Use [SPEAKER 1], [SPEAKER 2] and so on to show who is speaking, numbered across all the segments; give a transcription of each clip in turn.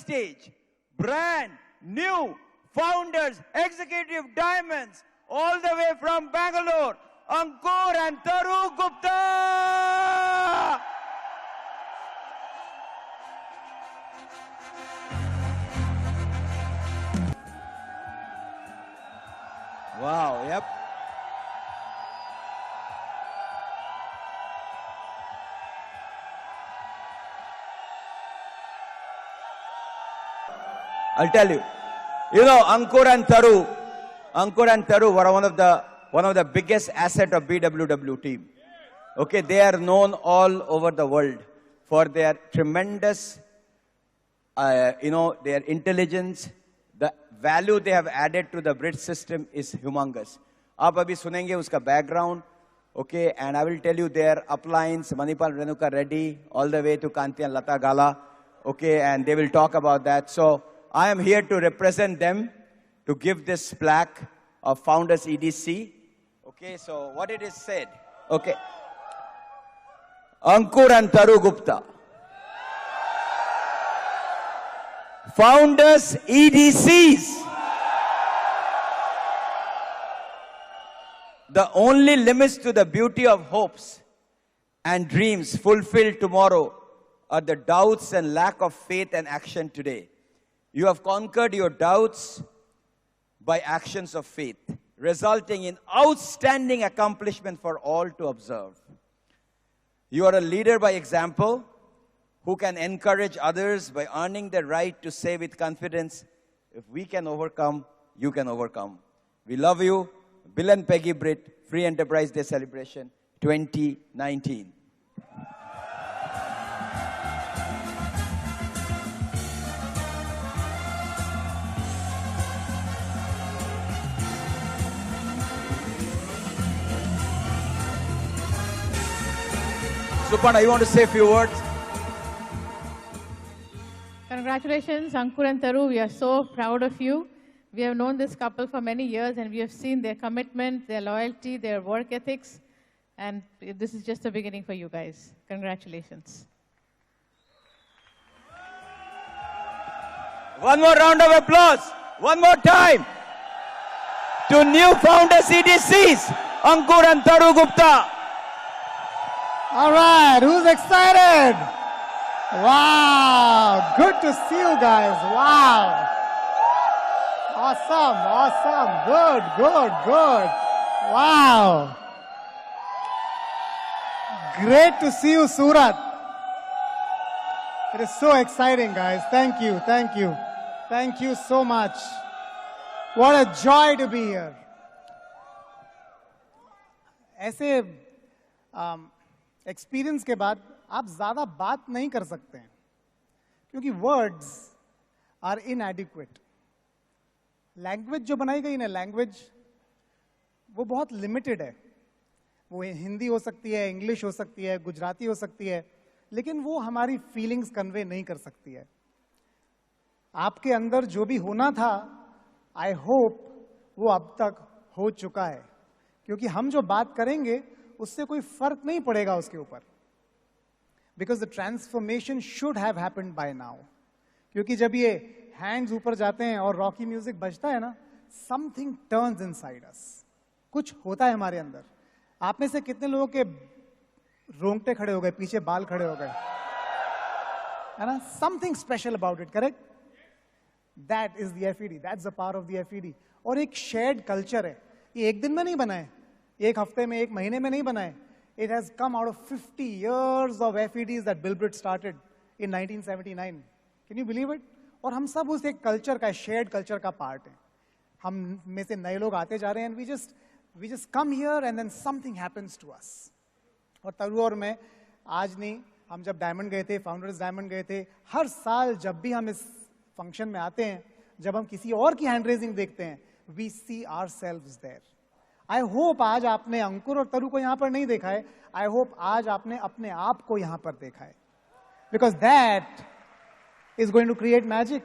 [SPEAKER 1] stage. Brand new founders, executive diamonds, all the way from Bangalore, Ankur and Taru Gupta. Wow, yep. I'll tell you. You know, Ankur and Taru were one of the biggest asset of BWW team. Okay, they are known all over the world for their tremendous, their intelligence. The value they have added to the bridge system is humongous. आप अभी सुनेंगे उसका background, okay, and I will tell you their uplines, Manipal Renuka Reddy, all the way to Kanti and Lata Gala, okay, and they will talk about that. So I am here to represent them, to give this plaque of Founders EDC. Okay, so what it is said, okay. Ankur and Taru Gupta. Founders EDCs. The only limits to the beauty of hopes and dreams fulfilled tomorrow are the doubts and lack of faith and action today. You have conquered your doubts by actions of faith, resulting in outstanding accomplishment for all to observe. You are a leader by example who can encourage others by earning the right to say with confidence, if we can overcome, you can overcome. We love you. Bill and Peggy Britt, Free Enterprise Day Celebration 2019. Suparna, you want to say a few words?
[SPEAKER 2] Congratulations, Ankur and Taru. We are so proud of you. We have known this couple for many years, and we have seen their commitment, their loyalty, their work ethics. And this is just the beginning for you guys. Congratulations.
[SPEAKER 1] One more round of applause. One more time. To new Founders EDCs, Ankur and Taru Gupta.
[SPEAKER 3] All right, who's excited? Wow, good to see you guys. Wow. Awesome, awesome. Good, good, good. Wow. Great to see you, Surat. It is so exciting, guys. Thank you, thank you. Thank you so much. What a joy to be here. ऐसे experience के बाद आप ज्यादा बात नहीं कर सकते हैं क्योंकि वर्ड्स आर इनएडिक्वेट. लैंग्वेज जो बनाई गई ना, लैंग्वेज वो बहुत लिमिटेड है. वो हिंदी हो सकती है, इंग्लिश हो सकती है, गुजराती हो सकती है, लेकिन वो हमारी फीलिंग्स कन्वे नहीं कर सकती है. आपके अंदर जो भी होना था, आई होप वो अब तक हो चुका है, क्योंकि हम जो बात करेंगे उससे कोई फर्क नहीं पड़ेगा उसके ऊपर. Because the transformation should have happened bye now. क्योंकि जब ये हैंड्स ऊपर जाते हैं और रॉकी म्यूजिक बजता है ना, समथिंग टर्न्स इनसाइड अस. कुछ होता है हमारे अंदर. आप में से कितने लोगों के रोंगटे खड़े हो गए, पीछे बाल खड़े हो गए, है ना? Something special about it, correct? That is the FED, that's the power of the FED. और एक शेयर्ड कल्चर है. ये एक दिन में नहीं बना है, एक हफ्ते में, एक महीने में नहीं बना है. It has come out of 50 years of FEDs that Bill Britt started in 1979. Can you believe it? और हम सब उस एक कल्चर का, शेयर्ड कल्चर का पार्ट हैं. हम में से नए लोग आते जा रहे हैं, and we just come here and then something happens to us. और तरु और मैं आज नहीं, हम जब डायमंड गए थे, फाउंडर्स डायमंड गए थे, हर साल जब भी हम इस फंक्शन में आते हैं, जब हम किसी और की हैंड रेजिंग देखते हैं, we see ourselves there. I hope आज आपने अंकुर और तरु को यहां पर नहीं देखा है. आई होप आज आपने अपने आप को यहां पर देखा है. Because that is going to create magic.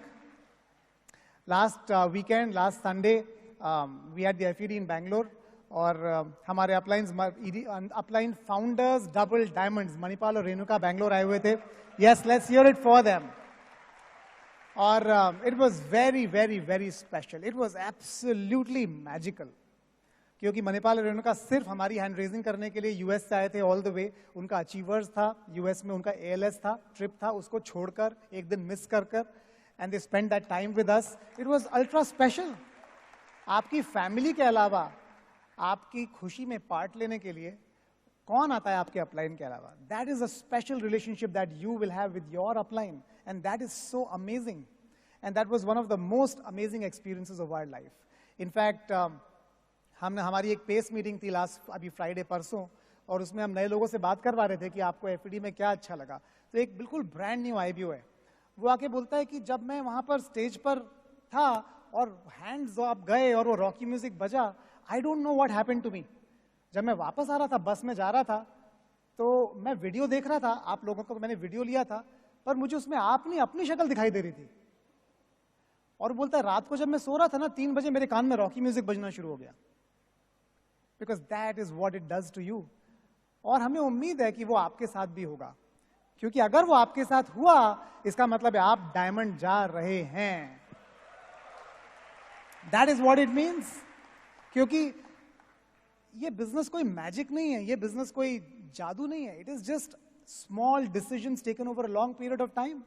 [SPEAKER 3] Last weekend, last Sunday, we had the FED in Bangalore. और हमारे upline founders double diamonds Manipal और रेणुका बैंगलोर आए हुए थे. Yes, let's hear it for them. और it was very very very special, it was absolutely magical, क्योंकि मणिपाल रेणुका सिर्फ हमारी हैंड रेजिंग करने के लिए यूएस से आए थे ऑल द वे। उनका अचीवर्स था, यूएस में उनका एएलएस था, ट्रिप था, उसको छोड़कर एक दिन मिस कर and they spend that time with us. It was ultra special. आपकी फैमिली के अलावा आपकी खुशी में पार्ट लेने के लिए कौन आता है आपके अपलाइन के अलावा? That is a special relationship that you will have with your upline, and that is so amazing, and that was one of the most amazing experiences of our life. In fact हमारी एक pace meeting थी last अभी Friday परसों, और उसमें हम नए लोगों से बात करवा रहे थे कि आपको एफईडी में क्या अच्छा लगा। तो एक बिल्कुल ब्रांड न्यू आईबीओ है, वो आके बोलता है कि जब मैं वहां पर स्टेज पर था और हैंड्स अप गए और वो रॉकी म्यूजिक बजा, I don't know what happened to me. जब मैं वापस आ रहा था, बस में जा रहा था, तो मैं वीडियो देख रहा था, आप लोगों को मैंने वीडियो लिया था, पर मुझे उसमें आपने अपनी शक्ल दिखाई दे रही थी। और बोलता है रात को जब मैं सो रहा था ना, 3 बजे मेरे कान में रॉकी म्यूजिक बजना शुरू हो गया, because that is what it does to you. और हमें उम्मीद है कि वो आपके साथ भी होगा, क्योंकि अगर वो आपके साथ हुआ, इसका मतलब है आप डायमंड जा रहे हैं। That is what it means. क्योंकि ये बिजनेस कोई मैजिक नहीं है, ये बिजनेस कोई जादू नहीं है, it is just small decisions taken over a long period of time.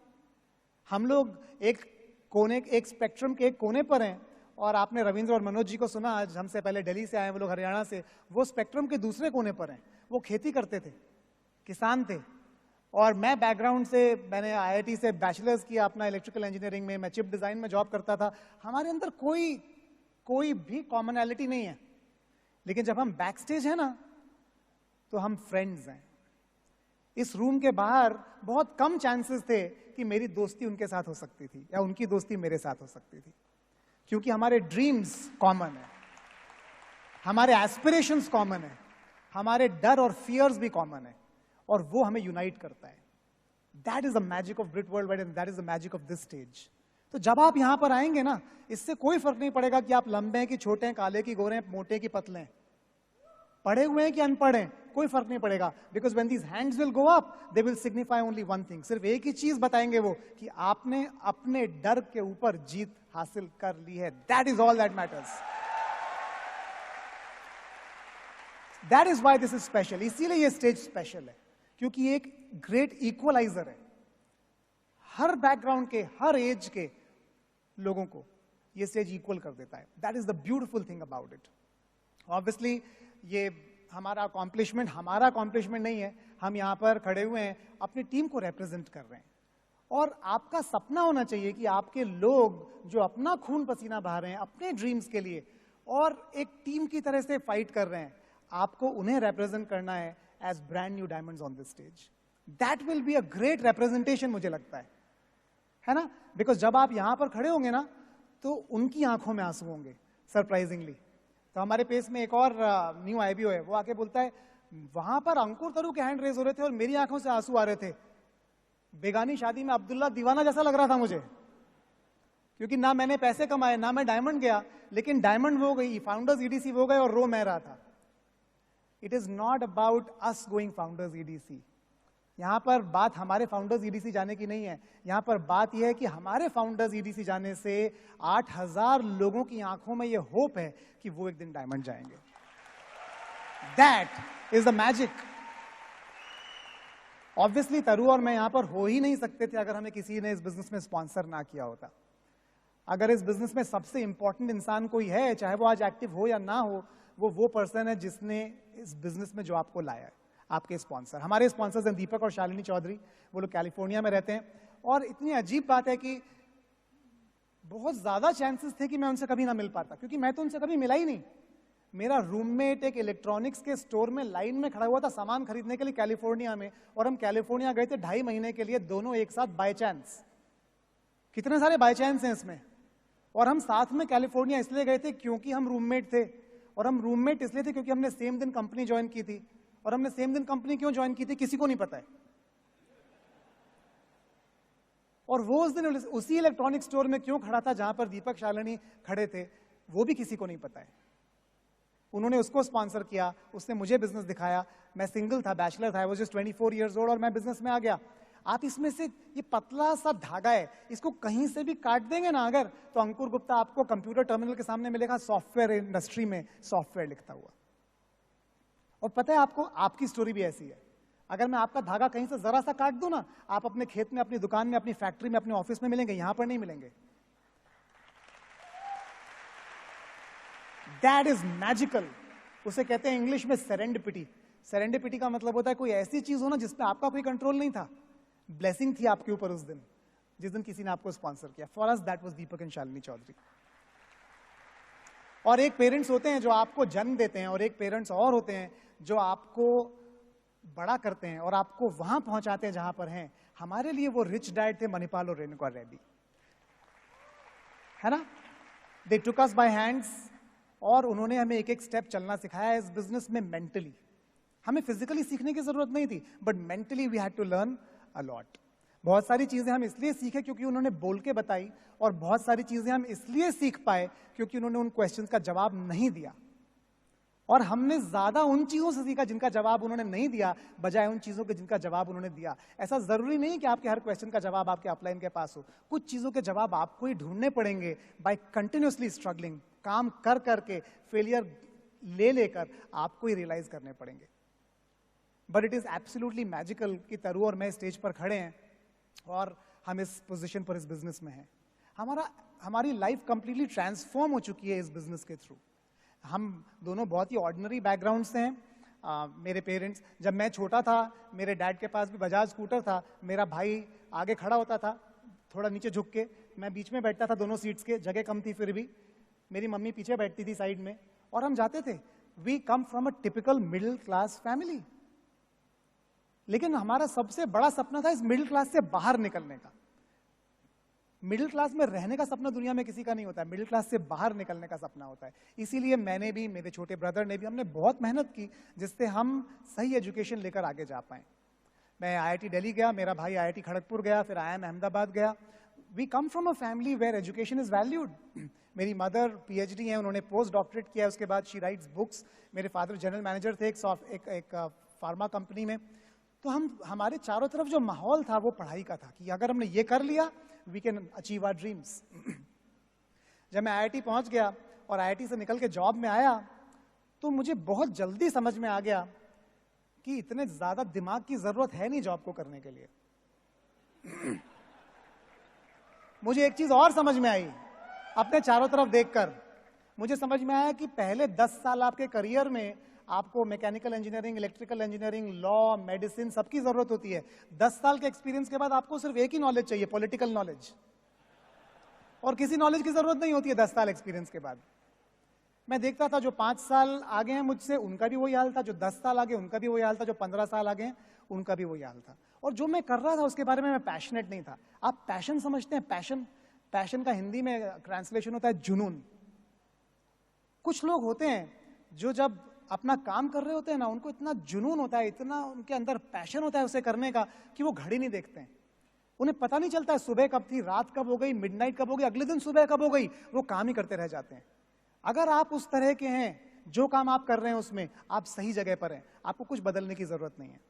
[SPEAKER 3] हम लोग एक स्पेक्ट्रम के एक कोने पर हैं, और आपने रविंद्र और मनोज जी को सुना, आज हमसे पहले दिल्ली से आए, वो लोग हरियाणा से, वो स्पेक्ट्रम के दूसरे कोने पर हैं। वो खेती करते थे, किसान थे, और मैं बैकग्राउंड से, मैंने आईआईटी से बैचलर्स किया अपना इलेक्ट्रिकल इंजीनियरिंग में, मैं चिप डिजाइन में जॉब करता था। हमारे अंदर कोई भी कॉमनैलिटी नहीं है, लेकिन जब हम बैक स्टेज है ना, तो हम फ्रेंड्स हैं। इस रूम के बाहर बहुत कम चांसेस थे कि मेरी दोस्ती उनके साथ हो सकती थी या उनकी दोस्ती मेरे साथ हो सकती थी, क्योंकि हमारे ड्रीम्स कॉमन है, हमारे एस्पिरेशंस कॉमन है, हमारे डर और फियर्स भी कॉमन है, और वो हमें यूनाइट करता है। That is the magic of Britt world wide, and that is the magic of this stage. तो जब आप यहां पर आएंगे ना, इससे कोई फर्क नहीं पड़ेगा कि आप लंबे हैं कि छोटे हैं, काले की गोरे हैं, मोटे की पतले हैं, पढ़े हुए हैं कि अनपढ़ हैं, कोई फर्क नहीं पड़ेगा। Because when these hands will go up, they will signify only one thing. सिर्फ एक ही चीज बताएंगे वो, कि आपने अपने डर के ऊपर जीत हासिल कर ली है। That is all that matters. That is why this is special. इसीलिए ये स्टेज स्पेशल है, क्योंकि एक ग्रेट इक्वलाइजर है। हर बैकग्राउंड के, हर एज के लोगों को ये स्टेज इक्वल कर देता है। That is the beautiful thing about it. Obviously ये हमारा अकॉम्प्लिशमेंट नहीं है, हम यहां पर खड़े हुए हैं, अपनी टीम को रिप्रेजेंट कर रहे हैं। और आपका सपना होना चाहिए कि आपके लोग जो अपना खून पसीना बहा रहे हैं अपने ड्रीम्स के लिए, और एक टीम की तरह से फाइट कर रहे हैं, आपको उन्हें रिप्रेजेंट करना है as brand new diamonds on this stage. That will be a great representation, मुझे लगता है ना? बिकॉज जब आप यहां पर खड़े होंगे ना, तो उनकी आंखों में आंसू होंगे, सरप्राइजिंगली। तो हमारे पेस में एक और न्यू आईबीओ है, वो आके बोलता है वहां पर अंकुर तरु के हैंड रेज हो रहे थे और मेरी आंखों से आंसू आ रहे थे। बेगानी शादी में अब्दुल्ला दीवाना जैसा लग रहा था मुझे, क्योंकि ना मैंने पैसे कमाए, ना मैं डायमंड गया, लेकिन डायमंड वो गई, फाउंडर्स ईडीसी वो गए, और रो मैं रहा था। It is not about us going founders EDC. यहां पर बात हमारे फाउंडर्स ईडीसी जाने की नहीं है, यहां पर बात यह है कि हमारे फाउंडर्स ईडीसी जाने से 8000 लोगों की आंखों में यह होप है कि वो एक दिन डायमंड जाएंगे। That is the magic. Obviously तरु और मैं यहां पर हो ही नहीं सकते थे अगर हमें किसी ने इस बिजनेस में स्पॉन्सर ना किया होता। अगर इस बिजनेस में सबसे इंपॉर्टेंट इंसान कोई है, चाहे वो आज एक्टिव हो या ना हो, वो पर्सन है जिसने इस बिजनेस में जो आपको लाया है, आपके स्पॉन्सर। हमारे स्पॉन्सर्स हैं दीपक और शालिनी चौधरी, वो लोग कैलिफोर्निया में रहते हैं। और इतनी अजीब बात है कि बहुत ज्यादा चांसेस थे कि मैं उनसे कभी ना मिल पाता, क्योंकि मैं तो उनसे कभी मिला ही नहीं। मेरा रूममेट एक इलेक्ट्रॉनिक्स के स्टोर में लाइन में खड़ा हुआ था सामान खरीदने के लिए कैलिफोर्निया में, और हम कैलिफोर्निया गए थे 2.5 महीने के लिए, दोनों एक साथ बाय चांस। कितने सारे बाय चांस हैं इसमें। और हम साथ में कैलिफोर्निया इसलिए गए थे क्योंकि हम रूममेट थे, और हम रूममेट इसलिए थे क्योंकि हमने सेम दिन कंपनी ज्वाइन की थी। और हमने सेम दिन कंपनी क्यों ज्वाइन की थी किसी को नहीं पता है। और वो उस दिन उसी इलेक्ट्रॉनिक स्टोर में क्यों खड़ा था जहां पर दीपक शालिनी खड़े थे, वो भी किसी को नहीं पता है। उन्होंने उसको स्पॉन्सर किया, उसने मुझे बिजनेस दिखाया। मैं सिंगल था, बैचलर था, I was just 24 years old, और मैं बिजनेस में आ गया। आप इसमें से ये पतला सा धागा है, इसको कहीं से भी काट देंगे ना अगर, तो अंकुर गुप्ता आपको कंप्यूटर टर्मिनल के सामने मिलेगा सॉफ्टवेयर इंडस्ट्री में सॉफ्टवेयर लिखता हुआ। और पता है आपको, आपकी स्टोरी भी ऐसी है। अगर मैं आपका धागा कहीं से जरा सा काट दूं ना, आप अपने खेत में, अपनी दुकान में, अपनी फैक्ट्री में, अपने ऑफिस में मिलेंगे, यहां पर नहीं मिलेंगे। That is magical. उसे कहते हैं इंग्लिश में सेरेंडिपिटी। सेरेंडिपिटी का मतलब होता है कोई ऐसी चीज हो ना जिसमें आपका कोई कंट्रोल नहीं था, ब्लेसिंग थी आपके ऊपर उस दिन, जिस दिन किसी ने आपको स्पॉन्सर किया। For us that was Deepak and Shalini Chaudhary. और एक पेरेंट्स होते हैं जो आपको जन्म देते हैं, और एक पेरेंट्स और होते हैं जो आपको बड़ा करते हैं और आपको वहां पहुंचाते हैं जहां पर हैं। हमारे लिए वो रिच डैड थे मणिपाल और रेणुका रेड्डी, है ना। दे टुक अस बाय हैंड्स, और उन्होंने हमें एक एक स्टेप चलना सिखाया इस बिजनेस में मेंटली। हमें फिजिकली सीखने की जरूरत नहीं थी, but mentally we had to learn a lot. बहुत सारी चीजें हम इसलिए सीखे क्योंकि उन्होंने बोल के बताई, और बहुत सारी चीजें हम इसलिए सीख पाए क्योंकि उन्होंने उन क्वेश्चंस का जवाब नहीं दिया। और हमने ज्यादा उन चीजों से सीखा जिनका जवाब उन्होंने नहीं दिया, बजाय उन चीजों के जिनका जवाब उन्होंने दिया। ऐसा जरूरी नहीं कि आपके हर क्वेश्चन का जवाब आपके अपलाइन के पास हो। कुछ चीजों के जवाब आपको ही ढूंढने पड़ेंगे बाय कंटिन्यूअसली स्ट्रगलिंग। काम कर करके, फेलियर ले लेकर आपको ही रियलाइज करने पड़ेंगे। But it is absolutely magical कि तरु और मैं स्टेज पर खड़े हैं और हम इस पोजीशन पर इस बिजनेस में हैं। हमारी लाइफ कंप्लीटली ट्रांसफॉर्म हो चुकी है इस बिजनेस के थ्रू। हम दोनों बहुत ही ऑर्डिनरी बैकग्राउंड से हैं। मेरे पेरेंट्स, जब मैं छोटा था मेरे डैड के पास भी बजाज स्कूटर था। मेरा भाई आगे खड़ा होता था थोड़ा नीचे झुक के, मैं बीच में बैठता था दोनों सीट्स के, जगह कम थी फिर भी। मेरी मम्मी पीछे बैठती थी साइड में, और हम जाते थे। We come from a typical middle class family. लेकिन हमारा सबसे बड़ा सपना था इस मिडिल क्लास से बाहर निकलने का। मिडिल क्लास में रहने का सपना दुनिया में किसी का नहीं होता है, मिडिल क्लास से बाहर निकलने का सपना होता है। इसीलिए मैंने भी, मेरे छोटे ब्रदर ने भी, हमने बहुत मेहनत की जिससे हम सही एजुकेशन लेकर आगे जा पाए। मैं IIT दिल्ली गया, मेरा भाई IIT खड़गपुर गया, फिर IIM अहमदाबाद गया। We come from a family where education is valued. मेरी मदर PhD है, उन्होंने पोस्ट डॉक्टरेट किया, उसके बाद शी राइट्स बुक्स। मेरे फादर जनरल मैनेजर थे एक फार्मा कंपनी में। तो हमारे चारों तरफ जो माहौल था वो पढ़ाई का था कि अगर हमने ये कर लिया we can achieve our dreams. जब मैं IIT पहुंच गया और IIT से निकल के जॉब में आया तो मुझे बहुत जल्दी समझ में आ गया कि इतने ज्यादा दिमाग की जरूरत है नहीं जॉब को करने के लिए। मुझे एक चीज और समझ में आई अपने चारों तरफ देखकर। मुझे समझ में आया कि पहले 10 साल आपके करियर में आपको mechanical engineering, electrical engineering, law, medicine सबकी जरूरत होती है। 10 साल के एक्सपीरियंस के बाद आपको सिर्फ एक ही नॉलेज चाहिए, पॉलिटिकल नॉलेज, और किसी नॉलेज की जरूरत नहीं होती है 10 साल एक्सपीरियंस के बाद। मैं देखता था जो 5 साल आगे हैं मुझसे उनका भी वही हाल था, जो 10 साल आगे उनका भी वही हाल था, जो 15 साल आगे हैं उनका भी वही हाल था। और जो मैं कर रहा था उसके बारे में मैं पैशनेट नहीं था। आप पैशन समझते हैं? पैशन का हिंदी में ट्रांसलेशन होता है जुनून। कुछ लोग होते हैं जो जब अपना काम कर रहे होते हैं ना, उनको इतना जुनून होता है, इतना उनके अंदर पैशन होता है उसे करने का कि वो घड़ी नहीं देखते हैं। उन्हें पता नहीं चलता है सुबह कब थी, रात कब हो गई, मिडनाइट कब हो गई, अगले दिन सुबह कब हो गई, वो काम ही करते रह जाते हैं। अगर आप उस तरह के हैं, जो काम आप कर रहे हैं उसमें आप सही जगह पर हैं, आपको कुछ बदलने की जरूरत नहीं है।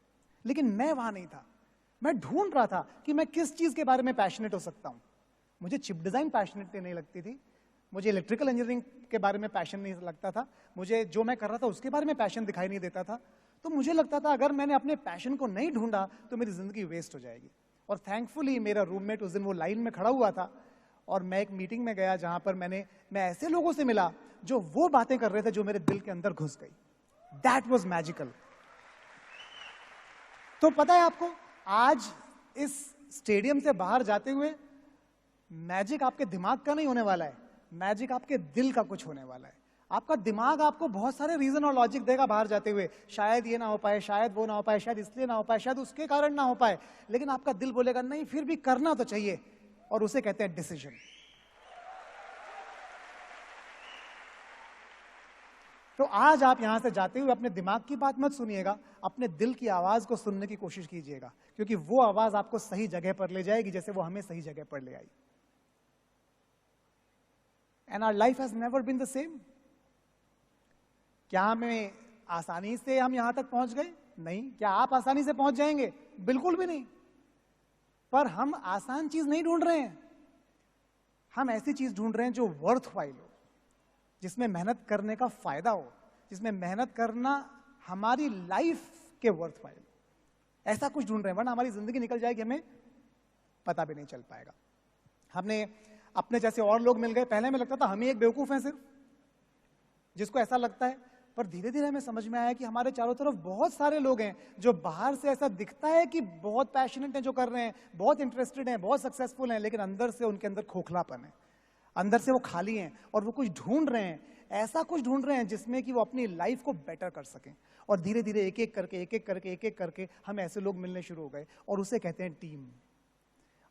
[SPEAKER 3] लेकिन मैं वहां नहीं था। मैं ढूंढ रहा था कि मैं किस चीज के बारे में पैशनेट हो सकता हूं। मुझे चिप डिजाइन पैशनेट नहीं लगती थी, मुझे इलेक्ट्रिकल इंजीनियरिंग के बारे में पैशन नहीं लगता था, मुझे जो मैं कर रहा था उसके बारे में पैशन दिखाई नहीं देता था। तो मुझे लगता था अगर मैंने अपने पैशन को नहीं ढूंढा तो मेरी जिंदगी वेस्ट हो जाएगी। और थैंकफुली मेरा रूममेट उस दिन वो लाइन में खड़ा हुआ था और मैं एक मीटिंग में गया जहां पर मैं ऐसे लोगों से मिला जो वो बातें कर रहे थे जो मेरे दिल के अंदर घुस गई। That was magical. तो पता है आपको, आज इस स्टेडियम से बाहर जाते हुए मैजिक आपके दिमाग का नहीं होने वाला है, मैजिक आपके दिल का कुछ होने वाला है। आपका दिमाग आपको बहुत सारे रीजन और लॉजिक देगा बाहर जाते हुए, शायद ये ना हो पाए, शायद वो ना हो पाए, शायद इसलिए ना हो पाए, शायद उसके कारण ना हो पाए, लेकिन आपका दिल बोलेगा नहीं फिर भी करना तो चाहिए, और उसे कहते हैं डिसीजन। तो आज आप यहां से जाते हुए अपने दिमाग की बात मत सुनिएगा, अपने दिल की आवाज को सुनने की कोशिश कीजिएगा, क्योंकि वो आवाज आपको सही जगह पर ले जाएगी जैसे वो हमें सही जगह पर ले आई। And our life has never been the same. क्या हमें आसानी से हम यहां तक पहुंच गए? नहीं। क्या आप आसानी से पहुंच जाएंगे? बिल्कुल भी नहीं। पर हम आसान चीज नहीं ढूंढ रहे हैं, हम ऐसी चीज ढूंढ रहे हैं जो वर्थ वाइल हो, जिसमें मेहनत करने का फायदा हो, जिसमें मेहनत करना हमारी लाइफ के वर्थ वाइल। ऐसा कुछ ढूंढ रहे हैं, वरना हमारी जिंदगी निकल जाएगी, हमें पता भी नहीं चल पाएगा। हमने अपने जैसे और लोग मिल गए, पहले हमें लगता था हम ही एक बेवकूफ हैं सिर्फ, जिसको ऐसा लगता है, पर धीरे धीरे हमें समझ में आया कि हमारे चारों तरफ बहुत सारे लोग हैं जो बाहर से ऐसा दिखता है कि बहुत पैशनेट हैं जो कर रहे हैं, बहुत इंटरेस्टेड हैं, बहुत सक्सेसफुल हैं, लेकिन अंदर से उनके अंदर खोखलापन है, अंदर से वो खाली हैं और वो कुछ ढूंढ रहे हैं, ऐसा कुछ ढूंढ रहे हैं जिसमें कि वो अपनी लाइफ को बेटर कर सकें। और धीरे धीरे एक एक करके हम ऐसे लोग मिलने शुरू हो गए और उसे कहते हैं टीम।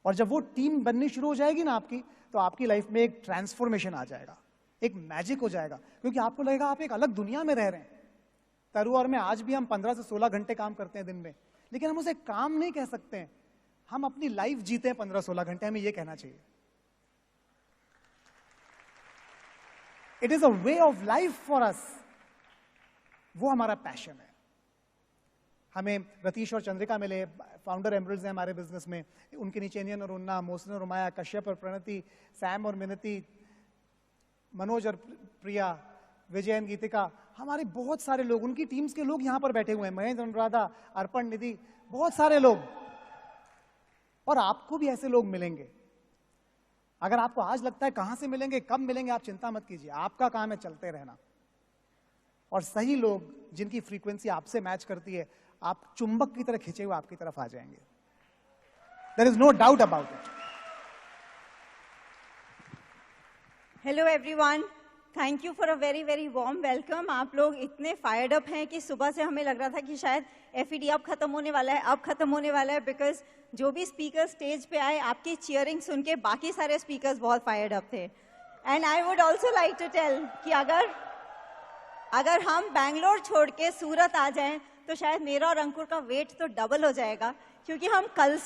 [SPEAKER 3] और जब वो टीम बननी शुरू हो जाएगी ना आपकी, तो आपकी लाइफ में एक ट्रांसफॉर्मेशन आ जाएगा, एक मैजिक हो जाएगा, क्योंकि आपको लगेगा आप एक अलग दुनिया में रह रहे हैं। तरु और मैं आज भी हम 15 से 16 घंटे काम करते हैं दिन में, लेकिन हम उसे काम नहीं कह सकते हैं, हम अपनी लाइफ जीते हैं 15-16 घंटे, हमें यह कहना चाहिए। It is a way of life for us, वो हमारा पैशन है। हमें रतीश और चंद्रिका मिले, फाउंडर एमरल्ड्स हैं हमारे बिजनेस में, उनके नीचे इनियन और उन्ना, मोहसिन और उमाया, कश्यप और प्रणति, सैम और मिनति, मनोज और प्रिया, विजय और गीतिका, हमारे बहुत सारे लोग, उनकी टीम्स के लोग यहां पर बैठे हुए हैं, महेंद्र, अनुराधा, अर्पण, निधि, बहुत सारे लोग। और आपको भी ऐसे लोग मिलेंगे। अगर आपको आज लगता है कहां से मिलेंगे, कब मिलेंगे, आप चिंता मत कीजिए, आपका काम है चलते रहना। और सही लोग जिनकी फ्रीक्वेंसी आपसे मैच करती है, आप चुंबक की तरह खींचे हुए आपकी तरफ आ जाएंगे। There is no doubt about it.
[SPEAKER 4] Hello everyone, thank you for a very very warm welcome. आप लोग इतने फायर्ड अप हैं कि सुबह से हमें लग रहा था कि शायद एफईडी अब खत्म होने वाला है, अब खत्म होने वाला है, बिकॉज जो भी स्पीकर स्टेज पे आए, आपकी चीयरिंग सुन के बाकी सारे स्पीकर्स बहुत फायर्ड अप थे। And I would also like to tell कि अगर हम बैंगलोर छोड़ के सूरत आ जाएं तो शायद मेरा और अंकुर का वेट तो डबल हो जाएगा, क्योंकि हम कल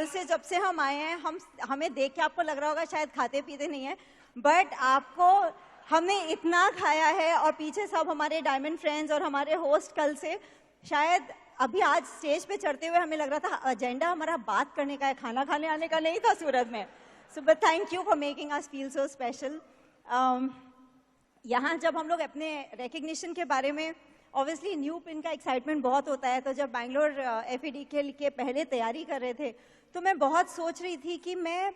[SPEAKER 4] से जब से हम आए हैं, हमें देख के आपको लग रहा होगा शायद खाते पीते नहीं है, बट आपको हमने इतना खाया है। और पीछे सब हमारे डायमंड फ्रेंड्स और हमारे होस्ट कल से, शायद अभी आज स्टेज पे चढ़ते हुए हमें लग रहा था एजेंडा हमारा बात करने का है, खाना खाने आने का नहीं था सूरत में। So but thank you for making us feel so special. यहाँ जब हम लोग अपने रिकग्निशन के बारे में, ऑब्वियसली न्यू पिन का एक्साइटमेंट बहुत होता है, तो जब बैंगलोर एफईडी के पहले तैयारी कर रहे थे तो मैं बहुत सोच रही थी कि मैं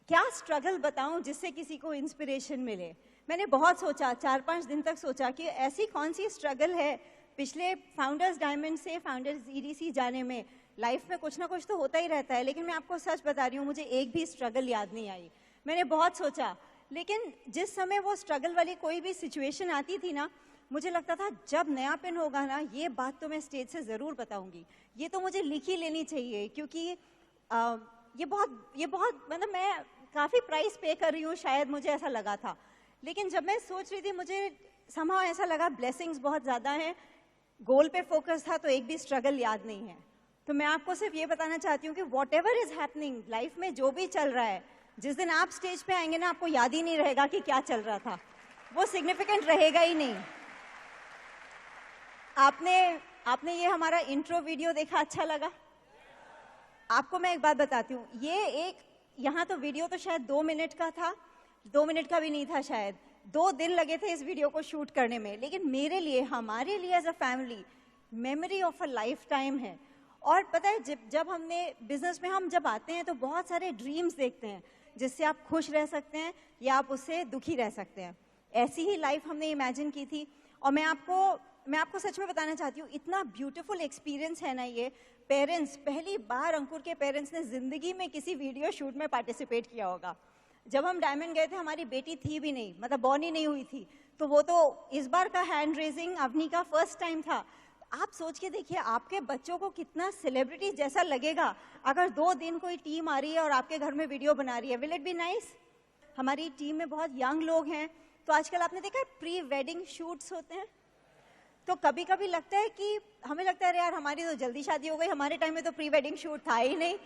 [SPEAKER 4] क्या स्ट्रगल बताऊं जिससे किसी को इंस्पिरेशन मिले। मैंने बहुत सोचा, 4-5 दिन तक सोचा कि ऐसी कौन सी स्ट्रगल है पिछले फाउंडर्स डायमंड से फाउंडर्स ईडीसी जाने में। लाइफ में कुछ ना कुछ तो होता ही रहता है, लेकिन मैं आपको सच बता रही हूँ, मुझे एक भी स्ट्रगल याद नहीं आई। मैंने बहुत सोचा, लेकिन जिस समय वो स्ट्रगल वाली कोई भी सिचुएशन आती थी ना, मुझे लगता था जब नया पिन होगा ना, ये बात तो मैं स्टेज से ज़रूर बताऊंगी, ये तो मुझे लिख ही लेनी चाहिए, क्योंकि ये बहुत मतलब मैं काफ़ी प्राइस पे कर रही हूँ, शायद मुझे ऐसा लगा था। लेकिन जब मैं सोच रही थी, मुझे somehow ऐसा लगा ब्लेसिंग्स बहुत ज़्यादा हैं, गोल पे फोकस था, तो एक भी स्ट्रगल याद नहीं है। तो मैं आपको सिर्फ ये बताना चाहती हूँ कि what ever is happening life में, जो भी चल रहा है, जिस दिन आप स्टेज पे आएंगे ना, आपको याद ही नहीं रहेगा कि क्या चल रहा था, वो सिग्निफिकेंट रहेगा ही नहीं। आपने ये हमारा इंट्रो वीडियो देखा, अच्छा लगा? आपको मैं एक बात बताती हूँ, यहाँ तो वीडियो तो शायद 2 मिनट का था, 2 मिनट का भी नहीं था शायद, 2 दिन लगे थे इस वीडियो को शूट करने में, लेकिन मेरे लिए, हमारे लिए as a family, memory of a lifetime है। और पता है, जब हमने बिजनेस में हम जब आते हैं तो बहुत सारे ड्रीम्स देखते हैं जिससे आप खुश रह सकते हैं या आप उससे दुखी रह सकते हैं। ऐसी ही लाइफ हमने इमेजिन की थी। और मैं आपको सच में बताना चाहती हूँ, इतना ब्यूटीफुल एक्सपीरियंस है ना ये। पेरेंट्स, पहली बार अंकुर के पेरेंट्स ने जिंदगी में किसी वीडियो शूट में पार्टिसिपेट किया होगा। जब हम डायमंड गए थे, हमारी बेटी थी भी नहीं, मतलब बॉर्न ही नहीं हुई थी, तो वो तो इस बार का हैंड रेजिंग अवनी का फर्स्ट टाइम था। आप सोच के देखिए, आपके बच्चों को कितना सेलिब्रिटी जैसा लगेगा अगर 2 दिन कोई टीम आ रही है और आपके घर में वीडियो बना रही है। Will it be nice? हमारी टीम में बहुत यंग लोग हैं, तो आजकल आपने देखा है प्री वेडिंग शूट्स होते हैं, तो कभी कभी लगता है कि हमें लगता है यार हमारी तो जल्दी शादी हो गई, हमारे टाइम में तो प्री वेडिंग शूट था ही नहीं।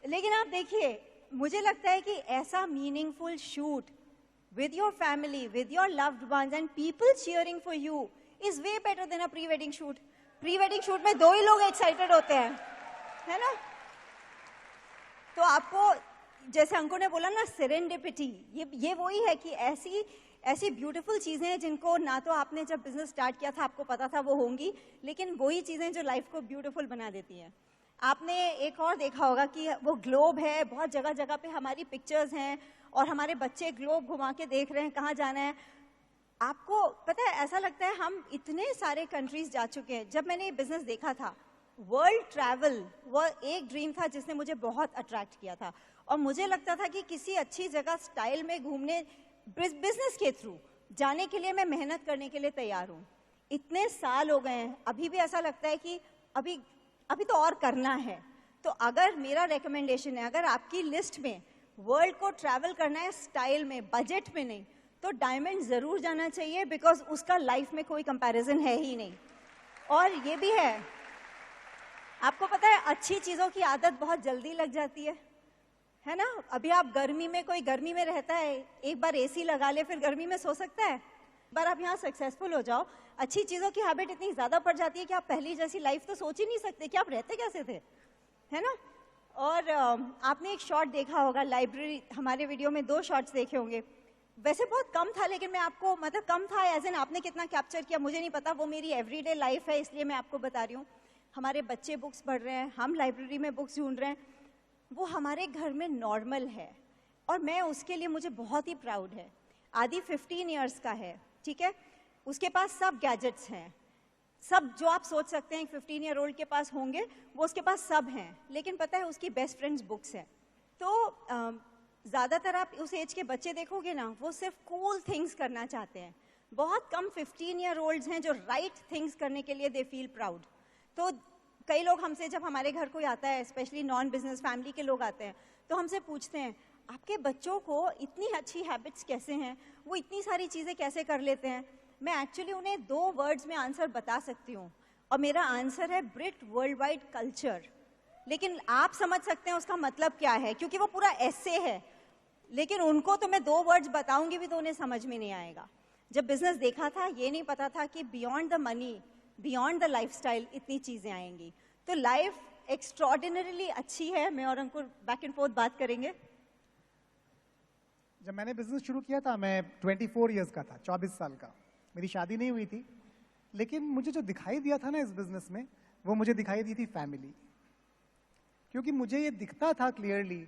[SPEAKER 4] लेकिन आप देखिए, मुझे लगता है कि ऐसा meaningful shoot with your family, with your loved ones and people cheering for you is way better than a pre wedding shoot. Pre wedding shoot में 2 ही लोग एक्साइटेड होते हैं, है ना? तो आपको, जैसे अंकुर ने बोला ना, सेरेंडिपिटी, ये वही है कि ऐसी ब्यूटीफुल चीज़ें हैं जिनको ना तो आपने जब बिजनेस स्टार्ट किया था आपको पता था वो होंगी, लेकिन वही चीज़ें जो लाइफ को ब्यूटीफुल बना देती हैं। आपने एक और देखा होगा कि वो ग्लोब है, बहुत जगह जगह पे हमारी पिक्चर्स हैं और हमारे बच्चे ग्लोब घुमा के देख रहे हैं कहाँ जाना है। आपको पता है, ऐसा लगता है हम इतने सारे कंट्रीज जा चुके हैं। जब मैंने ये बिजनेस देखा था, वर्ल्ड ट्रैवल वो एक ड्रीम था जिसने मुझे बहुत अट्रैक्ट किया था, और मुझे लगता था कि किसी अच्छी जगह स्टाइल में घूमने, बिजनेस के थ्रू जाने के लिए मैं मेहनत करने के लिए तैयार हूँ। इतने साल हो गए हैं, अभी भी ऐसा लगता है कि अभी तो और करना है। तो अगर मेरा रिकमेंडेशन है, अगर आपकी लिस्ट में वर्ल्ड को ट्रैवल करना है स्टाइल में, बजट में नहीं, तो डायमंड जरूर जाना चाहिए, बिकॉज उसका लाइफ में कोई कंपैरिजन है ही नहीं। और ये भी है, आपको पता है अच्छी चीजों की आदत बहुत जल्दी लग जाती है ना। अभी आप गर्मी में, कोई गर्मी में रहता है, एक बार एसी लगा ले फिर गर्मी में सो सकता है। एक बार आप यहाँ सक्सेसफुल हो जाओ, अच्छी चीजों की हैबिट इतनी ज्यादा पड़ जाती है कि आप पहली जैसी लाइफ तो सोच ही नहीं सकते कि आप रहते कैसे थे, है ना। और आपने एक शॉट देखा होगा लाइब्रेरी, हमारे वीडियो में 2 शॉट्स देखे होंगे। वैसे बहुत कम था, लेकिन मैं आपको, मतलब कम था एज एन आपने कितना कैप्चर किया मुझे नहीं पता, वो मेरी एवरीडे लाइफ है इसलिए मैं आपको बता रही हूँ। हमारे बच्चे बुक्स पढ़ रहे हैं, हम लाइब्रेरी में बुक्स ढूंढ रहे हैं, वो हमारे घर में नॉर्मल है, और मैं उसके लिए, मुझे बहुत ही प्राउड है। आदि 15 इयर्स का है, ठीक है, उसके पास सब गैजेट्स हैं, सब जो आप सोच सकते हैं 15 ईयर ओल्ड के पास होंगे, वो उसके पास सब हैं। लेकिन पता है उसकी बेस्ट फ्रेंड्स बुक्स हैं। तो ज़्यादातर आप उस एज के बच्चे देखोगे ना, वो सिर्फ कूल थिंग्स करना चाहते हैं। बहुत कम 15 ईयर ओल्ड्स हैं जो राइट थिंग्स करने के लिए दे फील प्राउड। तो कई लोग हमसे, जब हमारे घर कोई आता है, स्पेशली नॉन बिजनेस फैमिली के लोग आते हैं, तो हमसे पूछते हैं आपके बच्चों को इतनी अच्छी हैबिट्स कैसे हैं, वो इतनी सारी चीज़ें कैसे कर लेते हैं। मैं एक्चुअली उन्हें 2 वर्ड्स में आंसर बता सकती हूँ, और मेरा आंसर है ब्रिट वर्ल्ड वाइड कल्चर। लेकिन आप समझ सकते हैं उसका मतलब क्या है, क्योंकि वो पूरा ऐसे है। लेकिन उनको तो मैं 2 वर्ड्स बताऊंगी भी तो उन्हें समझ में नहीं आएगा। जब बिजनेस देखा था, ये नहीं पता था कि beyond the money, beyond the lifestyle इतनी चीजें आएंगी। तो लाइफ एक्स्ट्रॉर्डिनरीली अच्छी है। मैं और अंकुर बैक एंड फोर्थ बात करेंगे।
[SPEAKER 3] जब मैंने बिजनेस शुरू किया था, मैं 24 इयर्स का था, 24 साल का। मेरी शादी नहीं हुई थी, लेकिन मुझे जो दिखाई दिया था ना इस बिजनेस में, वो मुझे दिखाई दी थी फैमिली। क्योंकि मुझे ये दिखता था क्लियरली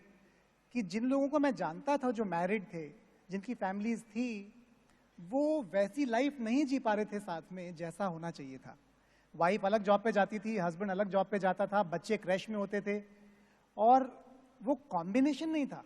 [SPEAKER 3] कि जिन लोगों को मैं जानता था जो मैरिड थे, जिनकी फैमिलीज थी, वो वैसी लाइफ नहीं जी पा रहे थे साथ में जैसा होना चाहिए था। वाइफ अलग जॉब पे जाती थी, हस्बैंड अलग जॉब पे जाता था, बच्चे क्रैश में होते थे, और वो कॉम्बिनेशन नहीं था।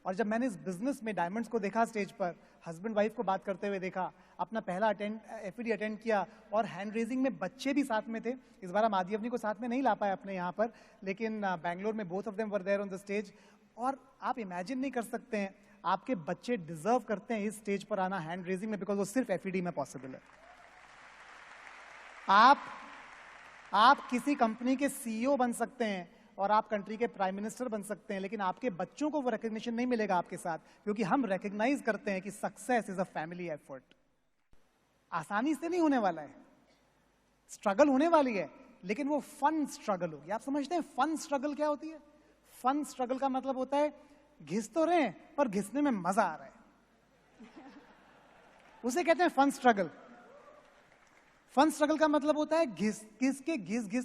[SPEAKER 3] और जब मैंने इस बिजनेस में डायमंड्स को देखा स्टेज पर, हस्बैंड वाइफ को बात करते हुए देखा, अपना पहला एफईडी अटेंड किया, और हैंड रेजिंग में बच्चे भी साथ में थे। इस बार हम आदि अवनी को साथ में नहीं ला पाए अपने यहाँ पर, लेकिन बैंगलोर में both of them were there on the stage. और आप इमेजिन नहीं कर सकते हैं, आपके बच्चे डिजर्व करते हैं इस स्टेज पर आना हैंड रेजिंग में, बिकॉज वो सिर्फ एफईडी में पॉसिबल है। आप किसी कंपनी के सीईओ बन सकते हैं और आप कंट्री के प्राइम मिनिस्टर बन सकते हैं, लेकिन आपके बच्चों को वो रिकग्निशन नहीं मिलेगा आपके साथ, क्योंकि हम रिकग्नाइज करते हैं कि success is a family effort. आसानी से नहीं होने वाला है, स्ट्रगल होने वाली है, लेकिन वो फन स्ट्रगल होगी। आप समझते हैं फन स्ट्रगल क्या होती है? फन स्ट्रगल का मतलब होता है घिस तो रहे हैं पर घिसने में मजा आ रहा है, उसे कहते हैं फन स्ट्रगल। फन स्ट्रगल का मतलब होता है घिस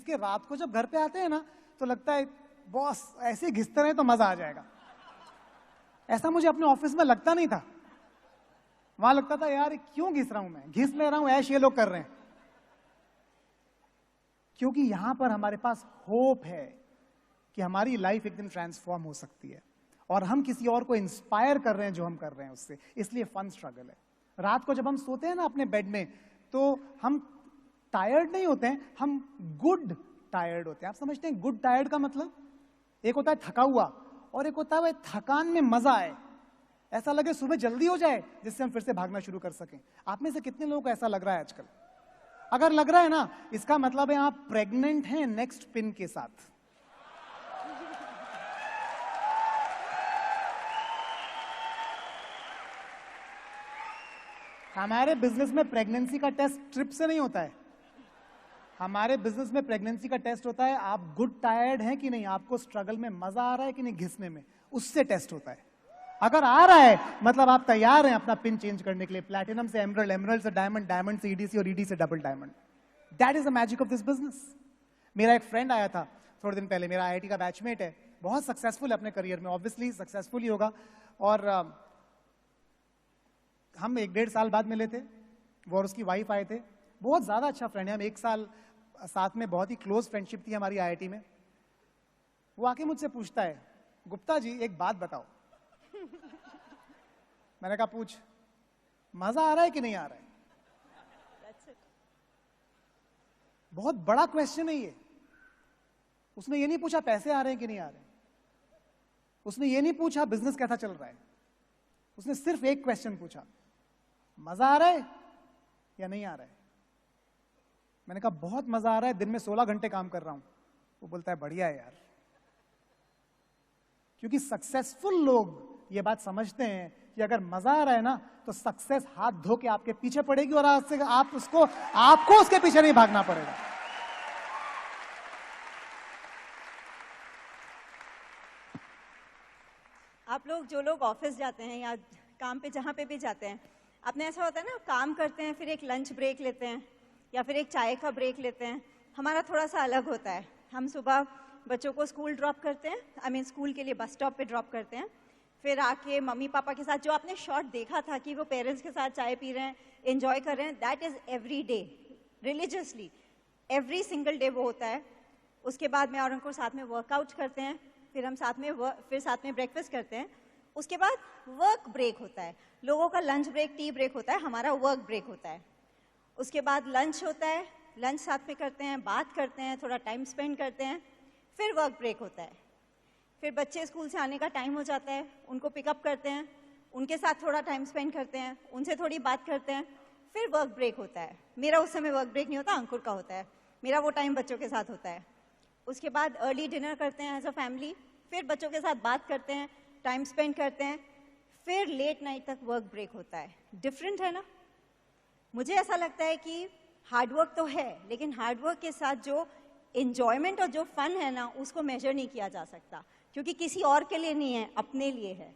[SPEAKER 3] के रात को जब घर पे आते हैं ना, तो लगता है बॉस ऐसे घिसते रहे तो मजा आ जाएगा। ऐसा मुझे अपने ऑफिस में लगता नहीं था। वहां लगता था यार क्यों घिस रहा हूं, मैं घिस ले रहा हूं, ऐश ये लोग कर रहे हैं। क्योंकि यहां पर हमारे पास होप है कि हमारी लाइफ एक दिन ट्रांसफॉर्म हो सकती है, और हम किसी और को इंस्पायर कर रहे हैं जो हम कर रहे हैं उससे, इसलिए फन स्ट्रगल है। रात को जब हम सोते हैं ना अपने बेड में, तो हम टायर्ड नहीं होते हैं, हम गुड टायर्ड होते हैं। आप समझते हैं गुड टायर्ड का मतलब? एक होता है थका हुआ, और एक होता है थकान में मजा आए, ऐसा लगे सुबह जल्दी हो जाए जिससे हम फिर से भागना शुरू कर सकें। आप में से कितने लोगों को ऐसा लग रहा है आजकल? अगर लग रहा है ना, इसका मतलब है आप प्रेग्नेंट हैं नेक्स्ट पिन के साथ। हमारे बिजनेस में प्रेगनेंसी का टेस्ट ट्रिप से नहीं होता है, हमारे बिजनेस में प्रेगनेंसी का टेस्ट होता है आप गुड टायर्ड हैं कि नहीं, आपको स्ट्रगल में मजा आ रहा है कि नहीं घिसने में, उससे टेस्ट होता है। अगर आ रहा है मतलब आप तैयार हैं अपना पिन चेंज करने के लिए, प्लैटिनम से एमरल्ड, एमरल्ड से डायमंड, डायमंड से ईडी से और ईडी से double diamond. That is the magic of this business. मेरा एक फ्रेंड आया था थोड़े दिन पहले, मेरा आईआईटी का बैचमेट है, बहुत सक्सेसफुल है अपने करियर में, ऑब्वियसली सक्सेसफुल ही होगा, और हम 1-1.5 साल बाद मिले थे, वो और उसकी वाइफ आए थे, बहुत ज्यादा अच्छा फ्रेंड है, हम 1 साल साथ में, बहुत ही क्लोज फ्रेंडशिप थी हमारी आईआईटी में। वो आके मुझसे पूछता है, गुप्ता जी एक बात बताओ। मैंने कहा पूछ। मजा आ रहा है कि नहीं आ रहा है? बहुत बड़ा क्वेश्चन है ये। उसने ये नहीं पूछा पैसे आ रहे हैं कि नहीं आ रहे, उसने ये नहीं पूछा बिजनेस कैसा चल रहा है, उसने सिर्फ एक क्वेश्चन पूछा, मजा आ रहा है या नहीं आ रहा है? मैंने कहा बहुत मजा आ रहा है, दिन में 16 घंटे काम कर रहा हूं। वो बोलता है बढ़िया है यार। क्योंकि सक्सेसफुल लोग ये बात समझते हैं कि अगर मजा आ रहा है ना तो सक्सेस हाथ धो के आपके पीछे पड़ेगी और आपको उसके पीछे नहीं भागना पड़ेगा।
[SPEAKER 4] आप लोग जो लोग ऑफिस जाते हैं या काम पे जहाँ पे भी जाते हैं, आपने ऐसा होता है ना, काम करते हैं फिर एक लंच ब्रेक लेते हैं या फिर एक चाय का ब्रेक लेते हैं। हमारा थोड़ा सा अलग होता है। हम सुबह बच्चों को स्कूल ड्रॉप करते हैं, स्कूल के लिए बस स्टॉप पे ड्रॉप करते हैं, फिर आके मम्मी पापा के साथ जो आपने शॉट देखा था कि वो पेरेंट्स के साथ चाय पी रहे हैं, एंजॉय कर रहे हैं, that is every day, religiously every single day वो होता है। उसके बाद मैं और उनको साथ में वर्कआउट करते हैं, फिर हम साथ में ब्रेकफास्ट करते हैं। उसके बाद वर्क ब्रेक होता है, लोगों का लंच ब्रेक, टी ब्रेक होता है, हमारा वर्क ब्रेक होता है। उसके बाद लंच होता है, लंच साथ में करते हैं, बात करते हैं, थोड़ा टाइम स्पेंड करते हैं, फिर वर्क ब्रेक होता है। फिर बच्चे स्कूल से आने का टाइम हो जाता है, उनको पिकअप करते हैं, उनके साथ थोड़ा टाइम स्पेंड करते हैं, उनसे थोड़ी बात करते हैं, फिर वर्क ब्रेक होता है। मेरा उस समय वर्क ब्रेक नहीं होता, अंकुर का होता है, मेरा वो टाइम बच्चों के साथ होता है। उसके बाद अर्ली डिनर करते हैं एज अ फैमिली, फिर बच्चों के साथ बात करते हैं, टाइम स्पेंड करते हैं, फिर लेट नाइट तक वर्क ब्रेक होता है। डिफरेंट है ना? मुझे ऐसा लगता है कि हार्डवर्क तो है, लेकिन हार्डवर्क के साथ जो एंजॉयमेंट और जो फन है ना, उसको मेजर नहीं किया जा सकता, क्योंकि किसी और के लिए नहीं है, अपने लिए है।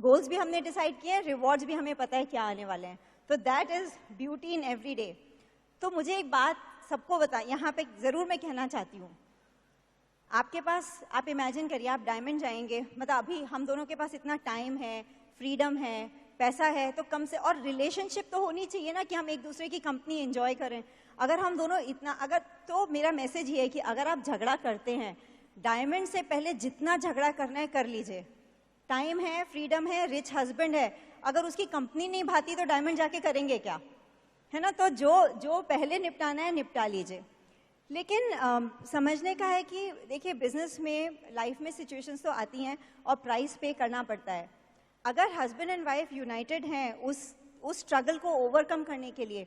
[SPEAKER 4] गोल्स भी हमने डिसाइड किए हैं, रिवॉर्ड्स भी हमें पता है क्या आने वाले हैं, तो that is beauty in every day. तो मुझे एक बात सबको यहाँ पे जरूर मैं कहना चाहती हूँ, आपके पास, आप इमेजिन करिए आप डायमंड जाएंगे, मतलब अभी हम दोनों के पास इतना टाइम है, फ्रीडम है, पैसा है, तो कम से, और रिलेशनशिप तो होनी चाहिए ना कि हम एक दूसरे की कंपनी एंजॉय करें। अगर हम दोनों इतना, अगर, तो मेरा मैसेज ये है कि अगर आप झगड़ा करते हैं, डायमंड से पहले जितना झगड़ा करना है कर लीजिए। टाइम है, फ्रीडम है, रिच हस्बैंड है, अगर उसकी कंपनी नहीं भाती तो डायमंड जाके करेंगे क्या, है ना? तो जो पहले निपटाना है निपटा लीजिए। लेकिन समझने का है कि देखिए बिजनेस में, लाइफ में सिचुएशंस तो आती हैं और प्राइस पे करना पड़ता है। अगर हस्बैंड एंड वाइफ यूनाइटेड हैं उस स्ट्रगल को ओवरकम करने के लिए,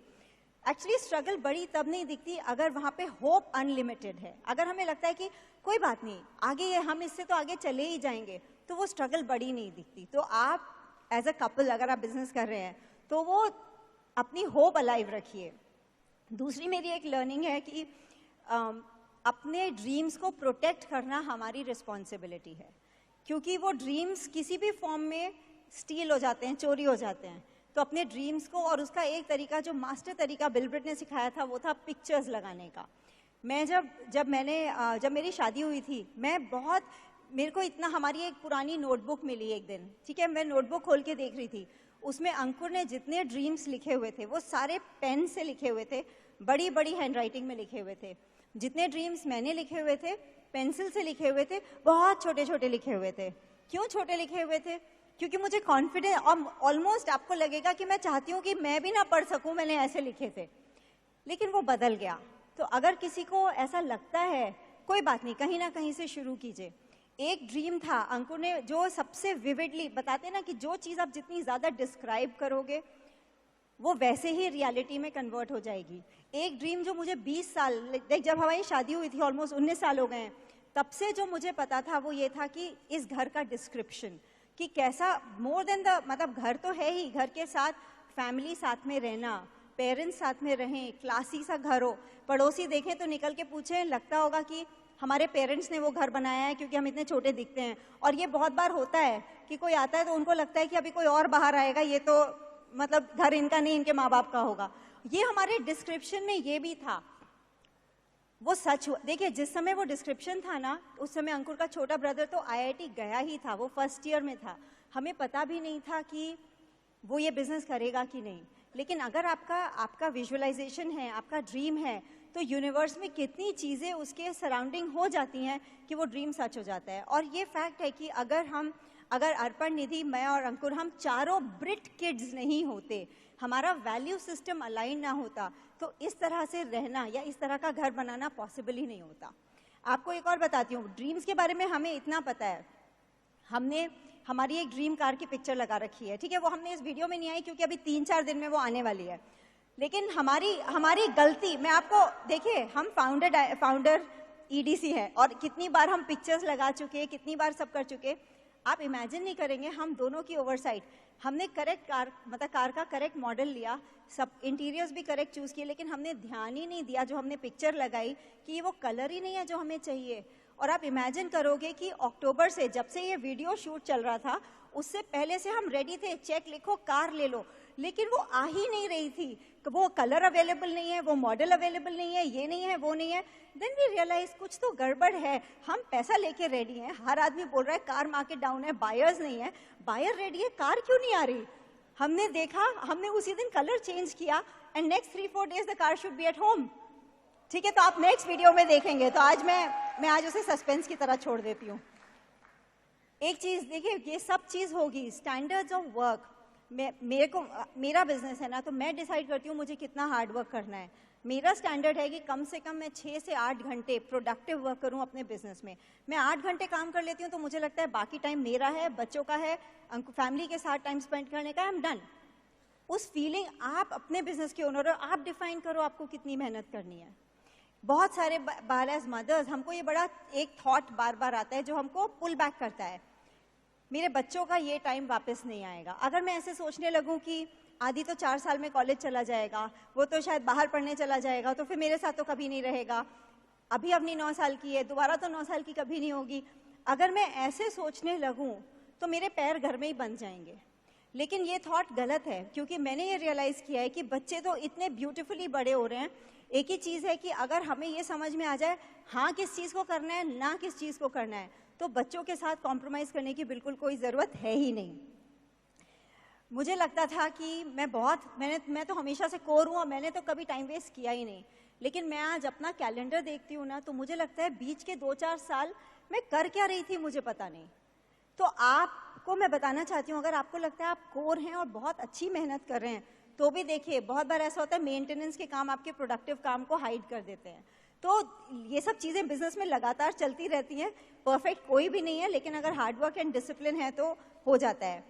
[SPEAKER 4] एक्चुअली स्ट्रगल बड़ी तब नहीं दिखती अगर वहाँ पे होप अनलिमिटेड है। अगर हमें लगता है कि कोई बात नहीं, आगे ये, हम इससे तो आगे चले ही जाएंगे, तो वो स्ट्रगल बड़ी नहीं दिखती। तो आप एज अ कपल अगर आप बिजनेस कर रहे हैं तो वो अपनी होप अलाइव रखिए। दूसरी मेरी एक लर्निंग है कि अपने ड्रीम्स को प्रोटेक्ट करना हमारी रिस्पॉन्सिबिलिटी है, क्योंकि वो ड्रीम्स किसी भी फॉर्म में स्टील हो जाते हैं, चोरी हो जाते हैं। तो अपने ड्रीम्स को, और उसका एक तरीका जो मास्टर तरीका बिल ब्रिट ने सिखाया था वो था पिक्चर्स लगाने का। मैं जब मेरी शादी हुई थी, मेरे को इतना, हमारी एक पुरानी नोटबुक मिली एक दिन, ठीक है, मैं नोटबुक खोल के देख रही थी, उसमें अंकुर ने जितने ड्रीम्स लिखे हुए थे वो सारे पेन से लिखे हुए थे, बड़ी बड़ी हैंडराइटिंग में लिखे हुए थे। जितने ड्रीम्स मैंने लिखे हुए थे पेंसिल से लिखे हुए थे, बहुत छोटे छोटे लिखे हुए थे। क्यों छोटे लिखे हुए थे? क्योंकि मुझे कॉन्फिडेंस, और ऑलमोस्ट आपको लगेगा कि मैं चाहती हूँ कि मैं भी ना पढ़ सकूं, मैंने ऐसे लिखे थे, लेकिन वो बदल गया। तो अगर किसी को ऐसा लगता है, कोई बात नहीं, कहीं ना कहीं से शुरू कीजिए। एक ड्रीम था अंकुर ने, जो सबसे विविडली बताते ना कि जो चीज़ आप जितनी ज़्यादा डिस्क्राइब करोगे वो वैसे ही रियलिटी में कन्वर्ट हो जाएगी। एक ड्रीम जो मुझे 20 साल, देख जब हमारी शादी हुई थी ऑलमोस्ट 19 साल हो गए हैं, तब से जो मुझे पता था वो ये था कि इस घर का डिस्क्रिप्शन, कि कैसा, मोर देन द, मतलब घर तो है ही, घर के साथ फैमिली साथ में रहना, पेरेंट्स साथ में रहें, क्लासी सा घर हो, पड़ोसी देखें तो निकल के पूछें, लगता होगा कि हमारे पेरेंट्स ने वो घर बनाया है क्योंकि हम इतने छोटे दिखते हैं। और ये बहुत बार होता है कि कोई आता है तो उनको लगता है कि अभी कोई और बाहर आएगा, ये तो मतलब घर इनका नहीं, इनके माँ बाप का होगा। ये हमारे डिस्क्रिप्शन में ये भी था, वो सच हुआ। देखिए जिस समय वो डिस्क्रिप्शन था ना, उस समय अंकुर का छोटा ब्रदर तो IIT गया ही था, वो फर्स्ट ईयर में था। हमें पता भी नहीं था कि वो ये बिजनेस करेगा कि नहीं। लेकिन अगर आपका विजुअलाइजेशन है, आपका ड्रीम है, तो यूनिवर्स में कितनी चीज़ें उसके सराउंडिंग हो जाती हैं कि वो ड्रीम सच हो जाता है। और ये फैक्ट है कि अगर अर्पण, निधि, मैं और अंकुर, हम चारों ब्रिट किड्स नहीं होते, हमारा वैल्यू सिस्टम अलाइन ना होता, तो इस तरह से रहना या इस तरह का घर बनाना पॉसिबल ही नहीं होता। आपको एक और बताती हूँ, ड्रीम्स के बारे में हमें इतना पता है, हमने हमारी एक ड्रीम कार की पिक्चर लगा रखी है, ठीक है। वो हमने इस वीडियो में नहीं आई क्योंकि अभी 3-4 दिन में वो आने वाली है। लेकिन हमारी गलती, मैं आपको, देखिए हम फाउंडर EDC है और कितनी बार हम पिक्चर्स लगा चुके, कितनी बार सब कर चुके। आप इमेजिन नहीं करेंगे, हम दोनों की ओवरसाइट, हमने करेक्ट कार का करेक्ट मॉडल लिया, सब इंटीरियर्स भी करेक्ट चूज किए, लेकिन हमने ध्यान ही नहीं दिया जो हमने पिक्चर लगाई कि ये वो कलर ही नहीं है जो हमें चाहिए। और आप इमेजिन करोगे कि अक्टूबर से, जब से ये वीडियो शूट चल रहा था, उससे पहले से हम रेडी थे, चेक लिखो, कार ले लो, लेकिन वो आ ही नहीं रही थी। वो कलर अवेलेबल नहीं है, वो मॉडल अवेलेबल नहीं है, ये नहीं है, वो नहीं है। देन वी रियलाइज कुछ तो गड़बड़ है। हम पैसा लेके रेडी हैं, हर आदमी बोल रहा है कार मार्केट डाउन है, बायर्स नहीं है, बायर रेडी है, कार क्यों नहीं आ रही। हमने देखा, हमने उसी दिन कलर चेंज किया and next 3-4 days the car should be at home. ठीक है, तो आप नेक्स्ट वीडियो में देखेंगे। तो आज मैं आज उसे सस्पेंस की तरह छोड़ देती हूँ। एक चीज देखिए, ये सब चीज होगी, स्टैंडर्ड्स ऑफ वर्क। मेरा बिजनेस है ना, तो मैं डिसाइड करती हूँ मुझे कितना हार्ड वर्क करना है। मेरा स्टैंडर्ड है कि कम से कम मैं 6 से 8 घंटे प्रोडक्टिव वर्क करूँ अपने बिजनेस में। मैं 8 घंटे काम कर लेती हूँ तो मुझे लगता है बाकी टाइम मेरा है, बच्चों का है, फैमिली के साथ टाइम स्पेंड करने का, आई एम डन। उस फीलिंग, आप अपने बिजनेस के ओनर हो, आप डिफाइन करो आपको कितनी मेहनत करनी है। बहुत सारे बार एज मदर्स हमको ये बड़ा एक थॉट बार बार आता है जो हमको पुल बैक करता है, मेरे बच्चों का ये टाइम वापस नहीं आएगा। अगर मैं ऐसे सोचने लगूं कि आदि तो 4 साल में कॉलेज चला जाएगा, वो तो शायद बाहर पढ़ने चला जाएगा, तो फिर मेरे साथ तो कभी नहीं रहेगा, अभी अपनी 9 साल की है, दोबारा तो 9 साल की कभी नहीं होगी। अगर मैं ऐसे सोचने लगूं तो मेरे पैर घर में ही बन जाएंगे। लेकिन ये थॉट गलत है, क्योंकि मैंने ये रियलाइज किया है कि बच्चे तो इतने ब्यूटीफुली बड़े हो रहे हैं। एक ही चीज है कि अगर हमें ये समझ में आ जाए हाँ किस चीज को करना है, ना किस चीज को करना है, तो बच्चों के साथ कॉम्प्रोमाइज करने की बिल्कुल कोई जरूरत है ही नहीं। मुझे लगता था कि मैं तो हमेशा से कोर हूँ और मैंने तो कभी टाइम वेस्ट किया ही नहीं। लेकिन मैं आज अपना कैलेंडर देखती हूँ ना, तो मुझे लगता है बीच के 2-4 साल मैं कर क्या रही थी मुझे पता नहीं। तो आपको मैं बताना चाहती हूँ, अगर आपको लगता है आप कोर हैं और बहुत अच्छी मेहनत कर रहे हैं, तो भी देखिए बहुत बार ऐसा होता है मेंटेनेंस के काम आपके प्रोडक्टिव काम को हाइड कर देते हैं। तो ये सब चीज़ें बिजनेस में लगातार चलती रहती हैं, परफेक्ट कोई भी नहीं है, लेकिन अगर हार्डवर्क एंड डिसिप्लिन है तो हो जाता है।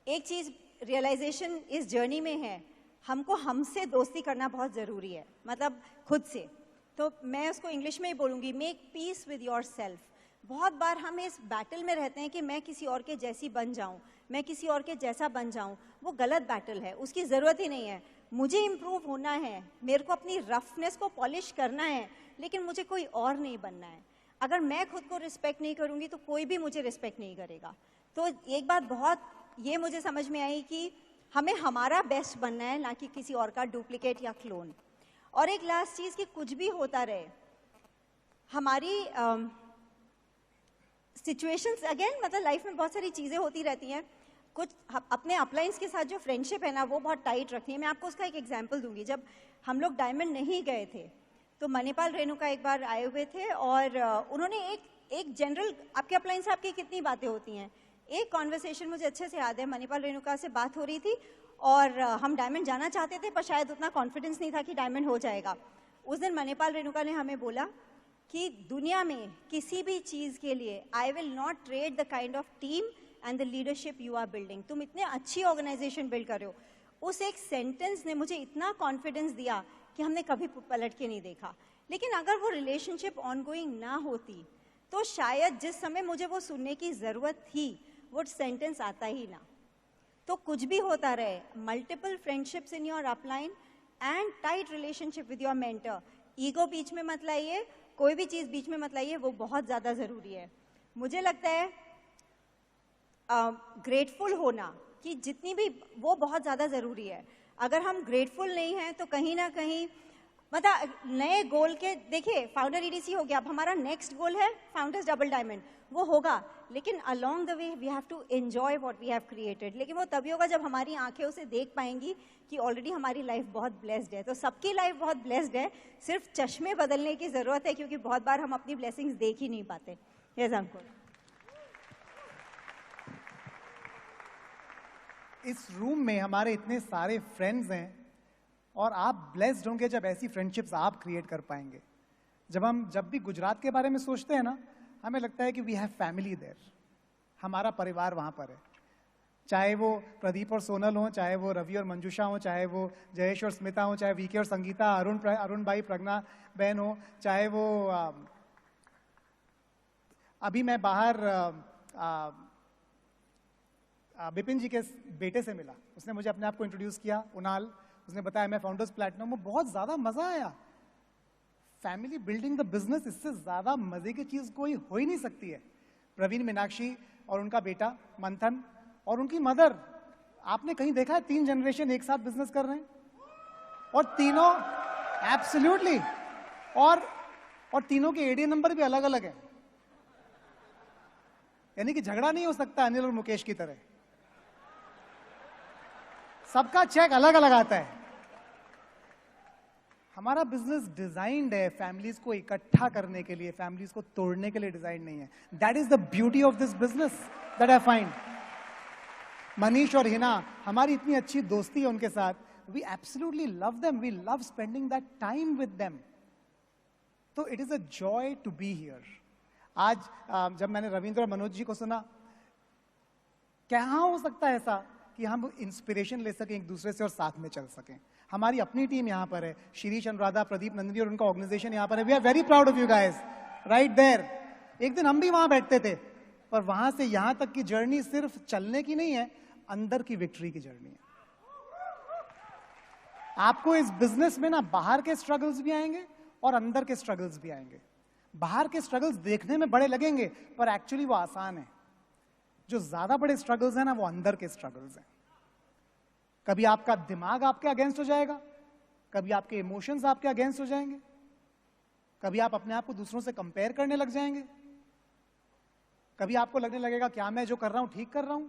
[SPEAKER 4] एक चीज़ रियलाइजेशन इस जर्नी में है, हमको हमसे दोस्ती करना बहुत ज़रूरी है, मतलब खुद से। तो मैं उसको इंग्लिश में ही बोलूँगी, make peace with your self. बहुत बार हम इस बैटल में रहते हैं कि मैं किसी और के जैसी बन जाऊं, मैं किसी और के जैसा बन जाऊं। वो गलत बैटल है, उसकी ज़रूरत ही नहीं है। मुझे इम्प्रूव होना है, मेरे को अपनी रफनेस को पॉलिश करना है, लेकिन मुझे कोई और नहीं बनना है। अगर मैं खुद को रिस्पेक्ट नहीं करूंगी तो कोई भी मुझे रिस्पेक्ट नहीं करेगा। तो एक बात बहुत ये मुझे समझ में आई कि हमें हमारा बेस्ट बनना है, ना कि किसी और का डुप्लीकेट या क्लोन। और एक लास्ट चीज़ कि कुछ भी होता रहे, हमारी सिचुएशंस अगेन, मतलब लाइफ में बहुत सारी चीज़ें होती रहती हैं। कुछ अपने अपलाइंस के साथ जो फ्रेंडशिप है ना, वो बहुत टाइट रखनी है। मैं आपको उसका एक एग्जांपल दूंगी। जब हम लोग डायमंड नहीं गए थे तो मणिपाल रेणुका एक बार आए हुए थे और उन्होंने एक जनरल, आपके अपलाइन से आपकी कितनी बातें होती हैं, एक कॉन्वर्सेशन मुझे अच्छे से याद है। मणिपाल रेणुका से बात हो रही थी और हम डायमंड जाना चाहते थे, पर शायद उतना कॉन्फिडेंस नहीं था कि डायमंड हो जाएगा। उस दिन मणिपाल रेणुका ने हमें बोला कि दुनिया में किसी भी चीज़ के लिए I will not trade the kind of team and the leadership you are building. तुम इतने अच्छी ऑर्गेनाइजेशन बिल्ड कर रहे हो। उस एक सेंटेंस ने मुझे इतना कॉन्फिडेंस दिया कि हमने कभी पलट के नहीं देखा। लेकिन अगर वो रिलेशनशिप ऑनगोइंग ना होती तो शायद जिस समय मुझे वो सुनने की ज़रूरत थी वो सेंटेंस आता ही ना। तो कुछ भी होता रहे, multiple friendships in your upline, and tight relationship with your mentor. Ego बीच में मत लाइए, कोई भी चीज बीच में मत लाइए, वो बहुत ज्यादा जरूरी है। मुझे लगता है ग्रेटफुल होना कि जितनी भी, वो बहुत ज्यादा जरूरी है। अगर हम ग्रेटफुल नहीं हैं तो कहीं ना कहीं मतलब नए गोल के, देखिए फाउंडर ईडीसी हो गया, अब हमारा नेक्स्ट गोल है फाउंडर्स डबल डायमंड, वो होगा, लेकिन along the way we have to enjoy what we have created. लेकिन वो तभी होगा जब हमारी आंखें उसे देख पाएंगी कि ऑलरेडी हमारी लाइफ बहुत ब्लेस्ड है। तो सबकी लाइफ बहुत ब्लेस्ड है, सिर्फ चश्मे बदलने की जरूरत है, क्योंकि बहुत बार हम अपनी ब्लेसिंग्स देख ही नहीं पाते। यस अंकुर।
[SPEAKER 3] इस रूम में हमारे इतने सारे फ्रेंड्स हैं और आप ब्लेस्ड होंगे जब ऐसी फ्रेंडशिप्स आप क्रिएट कर पाएंगे। जब भी गुजरात के बारे में सोचते हैं ना, हमें लगता है कि वी हैव फैमिली देयर, हमारा परिवार वहां पर है। चाहे वो प्रदीप और सोनल हो, चाहे वो रवि और मंजूषा हो, चाहे वो जयेश और स्मिता हो, चाहे वीके और संगीता, अरुण भाई, प्रज्ञा बहन हो, चाहे वो अभी मैं बाहर विपिन जी के बेटे से मिला, उसने मुझे अपने आप को इंट्रोड्यूस किया, उनाल, उसने बताया मैं फाउंडर्स प्लेटिनम में, बहुत ज्यादा मजा आया। फैमिली बिल्डिंग द बिजनेस, इससे ज्यादा मजे की चीज कोई हो ही नहीं सकती है। प्रवीण मीनाक्षी और उनका बेटा मंथन और उनकी मदर, आपने कहीं देखा है 3 जनरेशन एक साथ बिजनेस कर रहे हैं? और तीनों एब्सोल्युटली, और तीनों के एडी नंबर भी अलग अलग है, यानी कि झगड़ा नहीं हो सकता अनिल और मुकेश की तरह, सबका चेक अलग अलग आता है। हमारा बिजनेस डिजाइंड है फैमिलीज को इकट्ठा करने के लिए, फैमिलीज को तोड़ने के लिए डिजाइन नहीं है। That is the beauty of this business that I find. Manish और हिना, हमारी इतनी अच्छी दोस्ती है उनके साथ, we absolutely love them, we love spending that time with them. तो it is a joy to be here. आज जब मैंने रविंद्र और मनोज जी को सुना, कहाँ हो सकता है ऐसा कि हम इंस्पिरेशन ले सकें एक दूसरे से और साथ में चल सकें। हमारी अपनी टीम यहाँ पर है, शिरीष, अनुराधा, प्रदीप, नंदिनी और उनका ऑर्गेनाइजेशन यहाँ पर है। We are very proud of you guys, right there. एक दिन हम भी वहां बैठते थे, पर वहां से यहाँ तक की जर्नी सिर्फ चलने की नहीं है, अंदर की विक्ट्री की जर्नी है। आपको इस बिजनेस में ना बाहर के स्ट्रगल्स भी आएंगे और अंदर के स्ट्रगल्स भी आएंगे। बाहर के स्ट्रगल्स देखने में बड़े लगेंगे, पर एक्चुअली वो आसान है। जो ज्यादा बड़े स्ट्रगल्स हैं ना, वो अंदर के स्ट्रगल्स हैं। कभी आपका दिमाग आपके अगेंस्ट हो जाएगा, कभी आपके इमोशंस आपके अगेंस्ट हो जाएंगे, कभी आप अपने आप को दूसरों से कंपेयर करने लग जाएंगे, कभी आपको लगने लगेगा क्या मैं जो कर रहा हूं ठीक कर रहा हूं,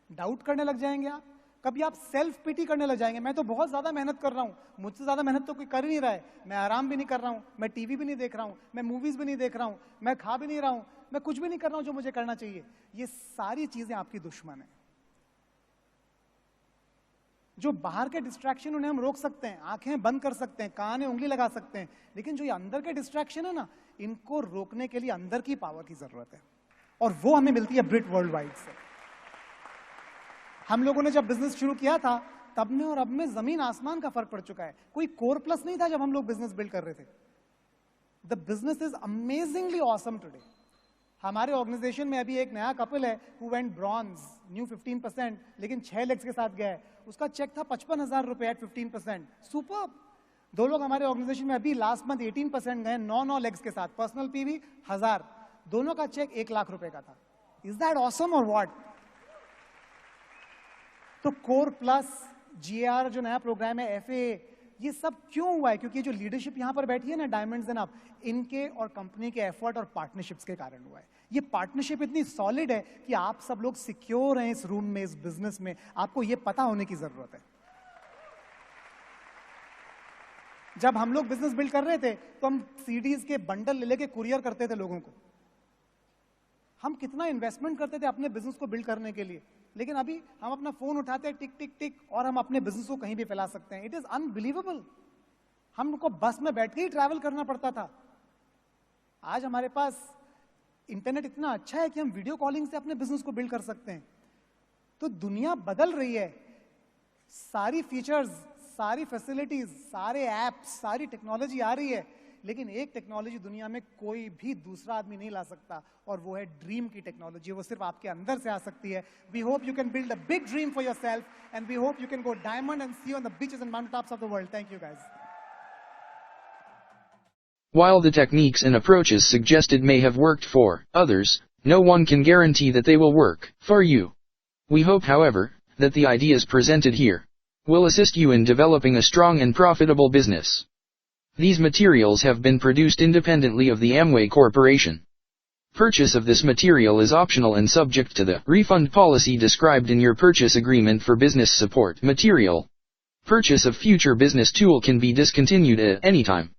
[SPEAKER 3] डाउट करने लग जाएंगे आप, कभी आप सेल्फ पिटी करने लग जाएंगे, मैं तो बहुत ज्यादा मेहनत कर रहा हूं, मुझसे ज्यादा मेहनत तो कोई कर ही नहीं रहा है, मैं आराम भी नहीं कर रहा हूं, मैं टीवी भी नहीं देख रहा हूं, मैं मूवीज भी नहीं देख रहा हूं, मैं खा भी नहीं रहा हूं, मैं कुछ भी नहीं कर रहा हूं जो मुझे करना चाहिए। ये सारी चीजें आपकी दुश्मन है। जो बाहर के डिस्ट्रैक्शन उन्हें हम रोक सकते हैं, आंखें बंद कर सकते हैं, कान में उंगली लगा सकते हैं, लेकिन जो ये अंदर के डिस्ट्रैक्शन है ना, इनको रोकने के लिए अंदर की पावर की जरूरत है, और वो हमें मिलती है ब्रिट वर्ल्ड वाइड से। हम लोगों ने जब बिजनेस शुरू किया था, तब में और अब में जमीन आसमान का फर्क पड़ चुका है। कोई कोर प्लस नहीं था जब हम लोग बिजनेस बिल्ड कर रहे थे। The business is amazingly awesome today. हमारे ऑर्गेनाइजेशन में अभी एक नया कपल है हु वेंट ब्रॉन्ज, न्यू 15%, लेकिन 6 लेग्स के साथ गया है। उसका चेक था 55,000 रुपए एट 15%। सुपर। 2 लोग हमारे ऑर्गेनाइजेशन में अभी लास्ट मंथ 18% गए 9 लेग्स के साथ, पर्सनल पीवी 1000, दोनों का चेक 1 लाख रुपए का था। इज दैट ऑसम और व्हाट? तो कोर प्लस, जीआर जो नया प्रोग्राम है, एफए, ये सब क्यों हुआ है? क्योंकि जो लीडरशिप यहां पर बैठी है ना, डायमंड्स एंड अप, इनके और कंपनी के एफर्ट और पार्टनरशिप्स के कारण हुआ है। ये पार्टनरशिप इतनी सॉलिड है कि आप सब लोग सिक्योर हैं इस रूम में, इस बिजनेस में। आपको ये पता होने की जरूरत है। जब हम लोग बिजनेस बिल्ड कर रहे थे तो हम सीडीज के बंडल लेके कुरियर करते थे लोगों को। हम कितना इन्वेस्टमेंट करते थे अपने बिजनेस को बिल्ड करने के लिए, लेकिन अभी हम अपना फोन उठाते हैं, टिक टिक टिक, और हम अपने बिजनेस को कहीं भी फैला सकते हैं। It is unbelievable. हमको बस में बैठ के ही ट्रैवल करना पड़ता था। आज हमारे पास इंटरनेट इतना अच्छा है कि हम वीडियो कॉलिंग से अपने बिजनेस को बिल्ड कर सकते हैं। तो दुनिया बदल रही है। सारी फीचर्स, सारी फैसिलिटीज, सारे एप्स, सारी टेक्नोलॉजी आ रही है। लेकिन एक टेक्नोलॉजी दुनिया में कोई भी दूसरा आदमी नहीं ला सकता, और वो है ड्रीम की टेक्नोलॉजी। वो सिर्फ आपके अंदर से आ सकती है। We hope you can build a big dream for yourself, and we hope you can go diamond and see on the beaches and mountain tops of the world. Thank you guys.
[SPEAKER 5] While the techniques and approaches suggested may have worked for others, no one can guarantee that they will work for you. We hope, however, that the ideas presented here will assist you in developing a strong and profitable business. These materials have been produced independently of the Amway Corporation. Purchase of this material is optional and subject to the refund policy described in your purchase agreement for business support material. Purchase of future business tool can be discontinued at any time.